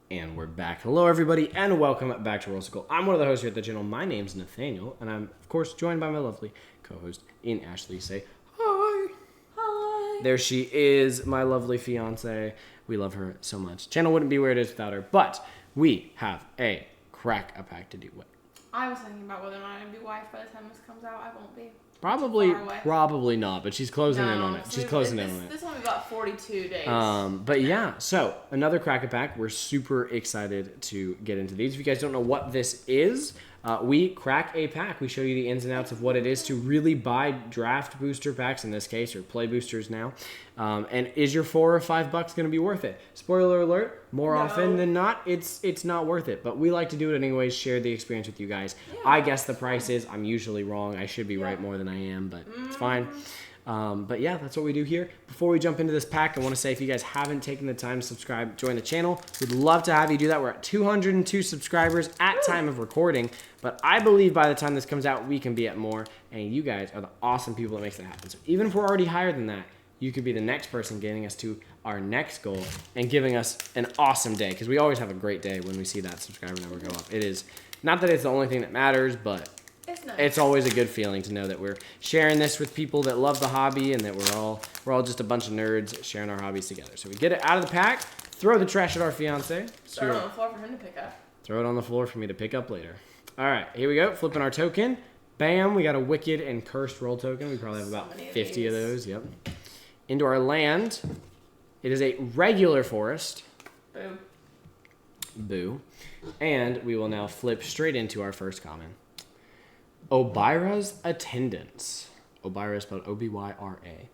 And we're back. Hello, everybody, and welcome back to World. I'm one of the hosts here at the channel. My name's Nathaniel, and I'm, of course, joined by my lovely co-host, Ian Ashley. Say hi. Hi. There she is, my lovely fiance. We love her so much. Channel wouldn't be where it is without her, but we have a pack to do what? I was thinking about whether or not I'd be wife by the time this comes out. I won't be. Probably not, but she's closing in on it. So She's closing in on it. This will be about 42 days. But yeah, so another pack. We're super excited to get into these. If you guys don't know what this is, we crack a pack. We show you the ins and outs of what it is to really buy draft booster packs in this case, or play boosters now. And is your $4 or $5 going to be worth it? Spoiler alert, more often than not, it's not worth it. But we like to do it anyways, share the experience with you guys. Yeah, I guess the price is, I'm usually wrong. I should be right more than I am, but it's fine. But yeah, that's what we do here. Before we jump into this pack, I want to say if you guys haven't taken the time to subscribe, join the channel. We'd love to have you do that. We're at 202 subscribers at time of recording, but I believe by the time this comes out, we can be at more, and you guys are the awesome people that makes it happen. So even if we're already higher than that, you could be the next person getting us to our next goal and giving us an awesome day, because we always have a great day when we see that subscriber number go up. It is, not that it's the only thing that matters, but it's always a good feeling to know that we're sharing this with people that love the hobby and that we're all just a bunch of nerds sharing our hobbies together. So we get it out of the pack, throw the trash at our fiance. Throw it on the floor for him to pick up. Throw it on the floor for me to pick up later. All right, here we go. Flipping our token. Bam, we got a Wicked and Cursed roll token. We probably have about 50 of those. Yep. Into our land. It is a regular forest. Boo. Boo. And we will now flip straight into our first common. Obira's Attendance. Obira is spelled O-B-Y-R-A.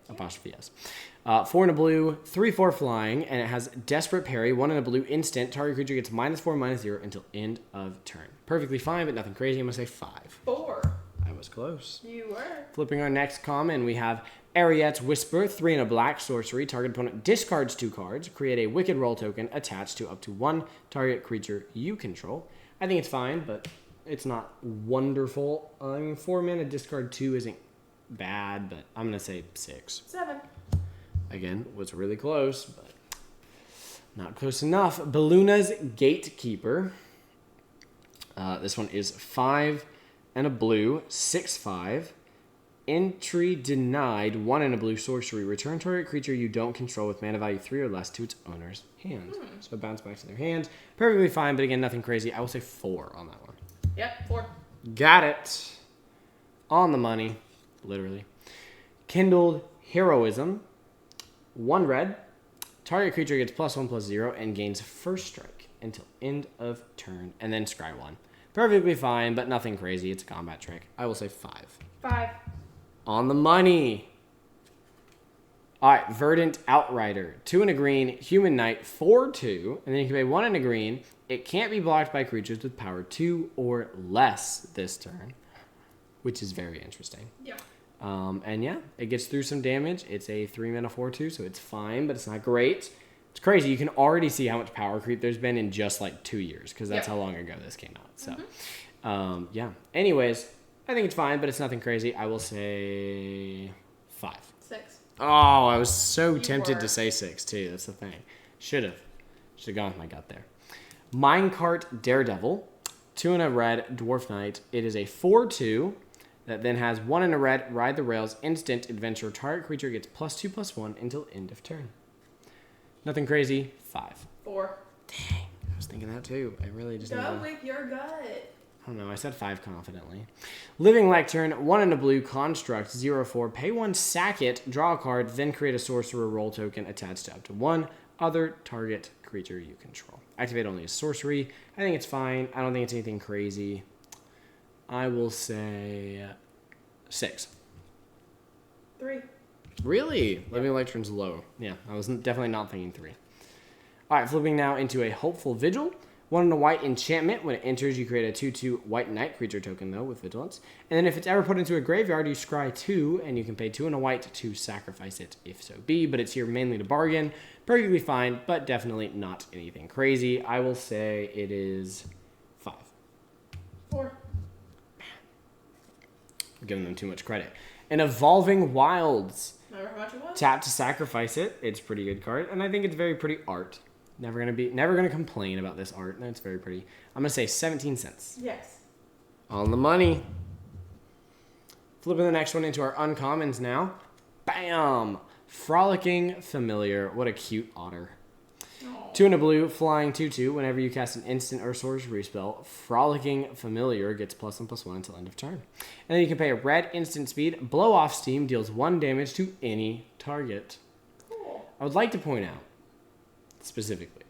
Apostrophe S. 4 in a blue, 3/4 flying, and it has Desperate Parry. 1 in a blue instant. Target creature gets -4/-0 until end of turn. Perfectly fine, but nothing crazy. I'm going to say 5. 4. I was close. You were. Flipping our next common, we have Ariette's Whisper. 3 in a black sorcery. Target opponent discards 2 cards. Create a Wicked roll token attached to up to 1 target creature you control. I think it's fine, but it's not wonderful. I mean, 4 mana discard 2 isn't bad, but I'm going to say 6. 7. Again, was really close, but not close enough. Belluna's Gatekeeper. This one is 5 and a blue, 6/5. Entry denied, 1 in a blue sorcery. Return target creature you don't control with mana value 3 or less to its owner's hand. So it bounces back to their hand. Perfectly fine, but again, nothing crazy. I will say 4 on that one. Yep, 4. Got it. On the money, literally. Kindled Heroism. 1 red. Target creature gets +1/+0 and gains first strike until end of turn. And then scry 1. Perfectly fine, but nothing crazy. It's a combat trick. I will say 5. 5. On the money. All right, Verdant Outrider. 2 in a green, Human Knight, 4/2. And then you can pay 1 in a green. It can't be blocked by creatures with power 2 or less this turn, which is very interesting. Yeah. And yeah, it gets through some damage. It's a 3 mana 4/2, so it's fine, but it's not great. It's crazy. You can already see how much power creep there's been in just like 2 years, because that's how long ago this came out. So, yeah. Anyways, I think it's fine, but it's nothing crazy. I will say 5. 6. Oh, I was so tempted to say 6 too. That's the thing. Should have gone with my gut there. Minecart Daredevil. 2 in a red, Dwarf Knight. It is a 4/2 that then has 1 in a red, Ride the Rails, instant adventure. Target creature gets +2/+1 until end of turn. Nothing crazy. 5. 4. Dang, I was thinking that too. I really just Go with your gut. I don't know. I said 5 confidently. Living Lectern. 1 in a blue, construct 0/4. Pay 1, sack it, draw a card, then create a sorcerer roll token attached to up to 1 other target creature you control. Activate only as sorcery. I think it's fine. I don't think it's anything crazy. I will say 6. 3. Really? Living Lectern's low. Yeah, I was definitely not thinking 3. All right, flipping now into a Hopeful Vigil. 1 in a white enchantment. When it enters, you create a 2/2 white knight creature token, though, with Vigilance. And then if it's ever put into a graveyard, you scry 2, and you can pay 2 in a white to sacrifice it, if so be. But it's here mainly to bargain. Perfectly fine, but definitely not anything crazy. I will say it is 5. 4. I'm giving them too much credit. An Evolving Wilds. Remember how much it was? Tap to sacrifice it. It's a pretty good card, and I think it's very pretty art. Never gonna complain about this art. That's very pretty. I'm gonna say 17 cents. Yes. On the money. Flipping the next one into our uncommons now. Bam! Frolicking Familiar. What a cute otter. Aw. 2 and a blue, flying 2/2. Whenever you cast an instant or sorcery spell, Frolicking Familiar gets +1/+1 until end of turn. And then you can pay a red instant speed. Blow off steam deals 1 damage to any target. Cool. I would like to point out, specifically,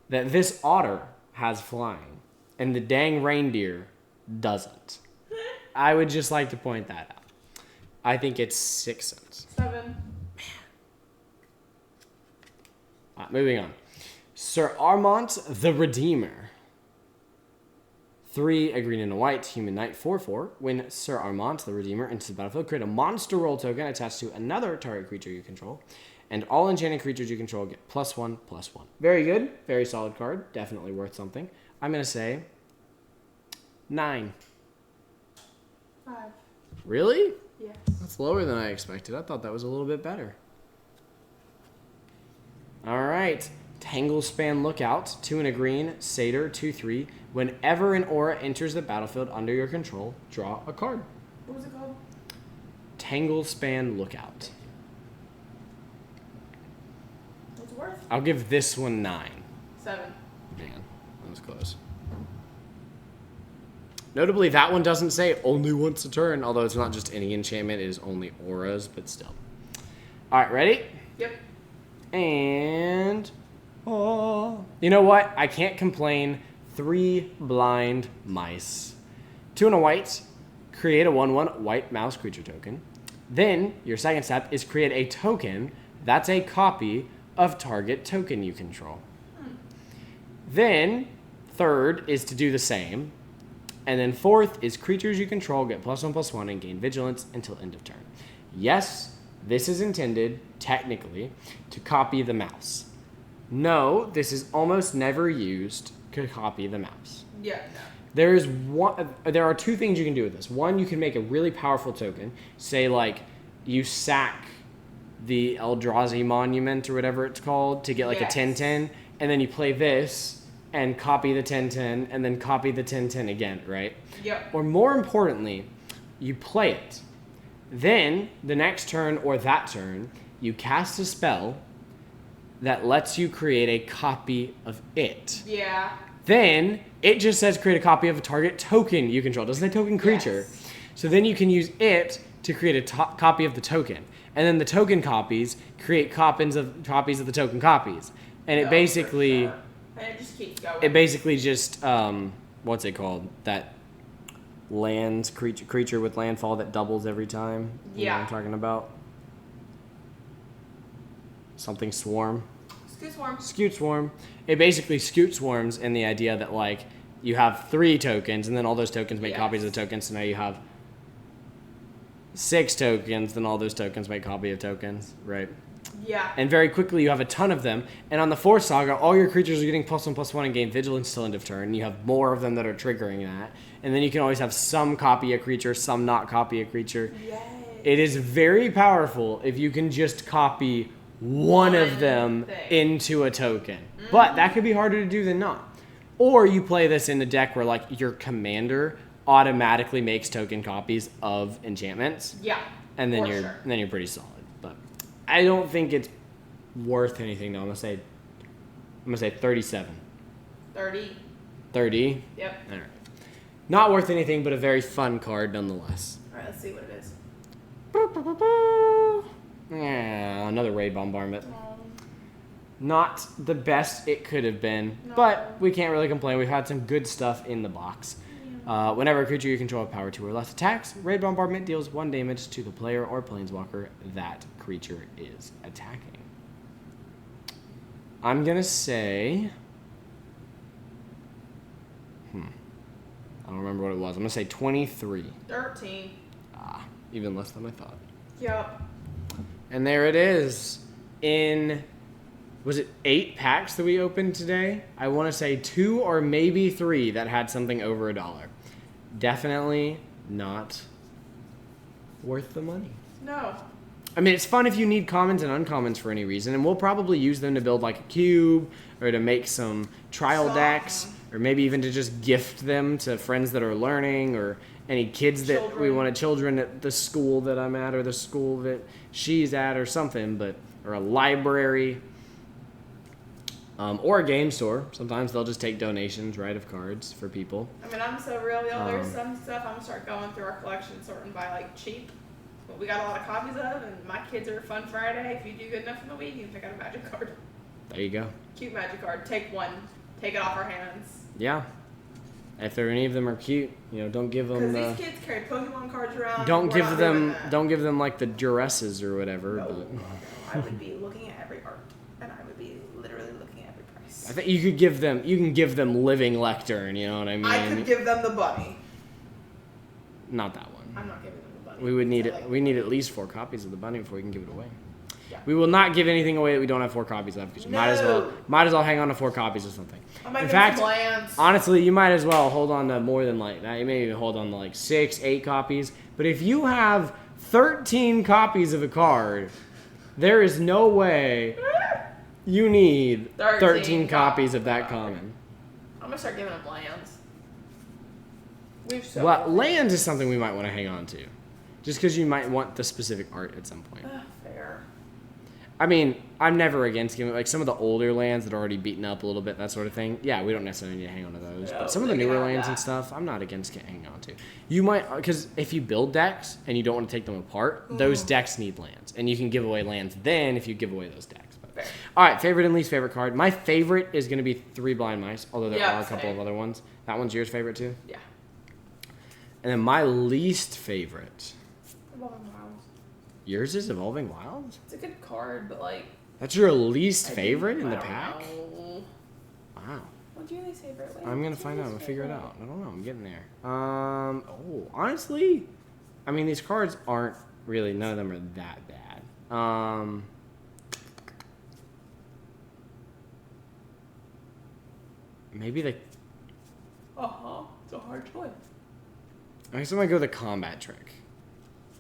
that this otter has flying, and the dang reindeer doesn't. I would just like to point that out. I think it's 6 cents. 7. Moving on. Sir Armont the Redeemer. 3, a green and a white, human knight, 4/4. When Sir Armont the Redeemer enters the battlefield, create a monster roll token attached to another target creature you control. And all enchanted creatures you control get +1/+1. Very good. Very solid card. Definitely worth something. I'm going to say 9. 5. Really? Yes. That's lower than I expected. I thought that was a little bit better. All right. Tanglespan Lookout. 2 and a green. Satyr. 2/3. Whenever an aura enters the battlefield under your control, draw a card. What was it called? Tanglespan Lookout. What's it worth? I'll give this one 9. 7. Man, that was close. Notably, that one doesn't say only once a turn, although it's not just any enchantment, it is only auras, but still. All right, ready? Yep. And, oh, you know what? I can't complain. 3 blind mice. 2 and a white. Create a 1/1 white mouse creature token. Then, your second step is create a token that's a copy of target token you control. Then, third is to do the same. And then fourth is creatures you control get +1/+1 and gain vigilance until end of turn. Yes, this is intended, technically, to copy the mouse. No, this is almost never used to copy the mouse. Yeah, no. There are 2 things you can do with this. One, you can make a really powerful token. Say, like, you sack the Eldrazi Monument or whatever it's called to get, like, Yes. a 10/10, and then you play this and copy the 10/10, and then copy the 10/10 again, right? Yep. Or more importantly, you play it. Then, the next turn or that turn, you cast a spell that lets you create a copy of it. Yeah. Then, it just says create a copy of a target token you control. It doesn't say token creature. Yes. So then you can use it to create a copy of the token. And then the token copies create copies of the token copies. And it No, basically... for sure. And it just keeps going. It basically just, what's it called? That creature with landfall that doubles every time. You know what Yeah. I'm talking about? Something swarm. Scoot Swarm. Scoot swarm. It basically scoot swarms in the idea that, like, you have 3 tokens, and then all those tokens make Yes. copies of the tokens, so now you have 6 tokens, then all those tokens make copy of tokens, right? Yeah. And very quickly you have a ton of them. And on the 4th saga, all your creatures are getting +1/+1 and gain vigilance till end of turn. You have more of them that are triggering that. And then you can always have some copy a creature, some not copy a creature. Yay. It is very powerful if you can just copy one of them thing. into a token. But that could be harder to do than not. Or you play this in a deck where, like, your commander automatically makes token copies of enchantments. Yeah. And then for you're sure. and then you're pretty solid. But I don't think it's worth anything though. I'm gonna say 37. 30. 30? Yep. Alright. Not worth anything, but a very fun card nonetheless. Alright, let's see what it is. Yeah, another raid bombardment. Um, Not the best it could have been, No. but we can't really complain. We've had some good stuff in the box. Whenever a creature you control with power 2 or less attacks, raid bombardment deals 1 damage to the player or planeswalker that creature is attacking. I'm gonna say, I don't remember what it was. I'm gonna say 23. 13. Even less than I thought. Yep. And there it is. Was it 8 packs that we opened today? I want to say 2 or maybe 3 that had something over $1. Definitely not worth the money. No. I mean, it's fun if you need commons and uncommons for any reason, and we'll probably use them to build like a cube or to make some trial decks, or maybe even to just gift them to friends that are learning or any kids that we wanted, children at the school that I'm at or the school that she's at or something, or a library. Or a game store. Sometimes they'll just take donations, right, of cards for people. I mean, I'm so real, y'all. There's some stuff I'm gonna start going through our collection, sorting by like cheap, what we got a lot of copies of, and my kids are Fun Friday. If you do good enough in the week, you can pick out a magic card. There you go. Cute magic card. Take one. Take it off our hands. Yeah. If any of them are cute, don't give them. Because these kids carry Pokemon cards around. Don't give them like the duresses or whatever. No, but. no, I would be looking at every art, and I would be literally looking at every price. I think you can give them living lectern. You know what I mean? I could give them the bunny. Not that one. I'm not giving them the bunny. We would need it. We need at least 4 copies of the bunny before we can give it away. Yeah. We will not give anything away that we don't have 4 copies of, because you might as well hang on to 4 copies of something. In fact, honestly, you might as well hold on to more than like that. You may even hold on to like 6, 8 copies. But if you have 13 copies of a card, there is no way you need 13 copies of that common. I'm gonna start giving them lands. Lands is something we might want to hang on to, just because you might want the specific art at some point. Fair. I mean, I'm never against giving, like, some of the older lands that are already beaten up a little bit, that sort of thing. Yeah, we don't necessarily need to hang on to those. No, but some of the newer lands and stuff, I'm not against hanging on to. You might, because if you build decks and you don't want to take them apart, those decks need lands. And you can give away lands then if you give away those decks. But, all right, favorite and least favorite card. My favorite is going to be 3 Blind Mice, although there are a couple of other ones. That one's yours favorite too? Yeah. And then my least favorite. Evolving Wilds. Yours is Evolving Wilds? It's a good card, but like. That's your least favorite in the pack? Know. Wow. What's your least favorite? I'm gonna find out. I'm gonna figure it out. I don't know. I'm getting there. Honestly, I mean, these cards aren't really. None of them are that bad. Maybe the. It's a hard choice. I guess I'm gonna go the combat trick.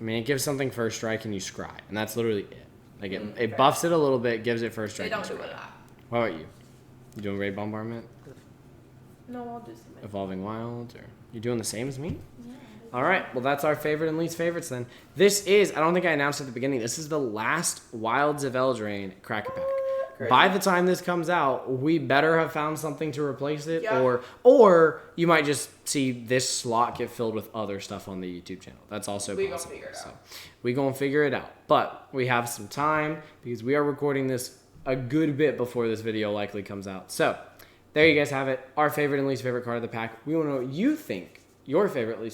I mean, it gives something first strike and you scry, and that's literally it. Like it buffs it a little bit, gives it first strike. They don't do it that. What about you? You doing Raid Bombardment? No, I'll do something. Evolving Wilds, or you doing the same as me? Yeah. All right. Well, that's our favorite and least favorites then. This is, I don't think I announced at the beginning, this is the last Wilds of Eldraine Crack-A-Pack. Great. By the time this comes out, we better have found something to replace it, Yeah. or you might just see this slot get filled with other stuff on the YouTube channel. That's also possible. Gonna figure it out. So we gonna figure it out. But we have some time because we are recording this a good bit before this video likely comes out. So there you guys have it. Our favorite and least favorite card of the pack. We want to know what you think your favorite and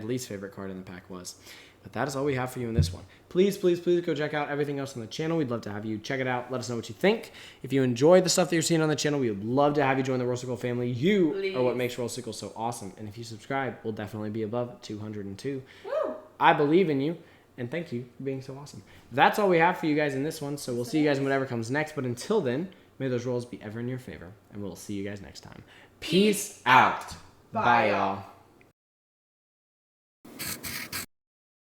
least favorite card in the pack was. But that is all we have for you in this one. Please, please, please go check out everything else on the channel. We'd love to have you check it out. Let us know what you think. If you enjoyed the stuff that you're seeing on the channel, we would love to have you join the World Sickle family. You are what makes World Sickle so awesome. And if you subscribe, we'll definitely be above 202. Woo! I believe in you, and thank you for being so awesome. That's all we have for you guys in this one, so we'll see you guys in whatever comes next. But until then, may those rolls be ever in your favor, and we'll see you guys next time. Peace out. Bye, y'all.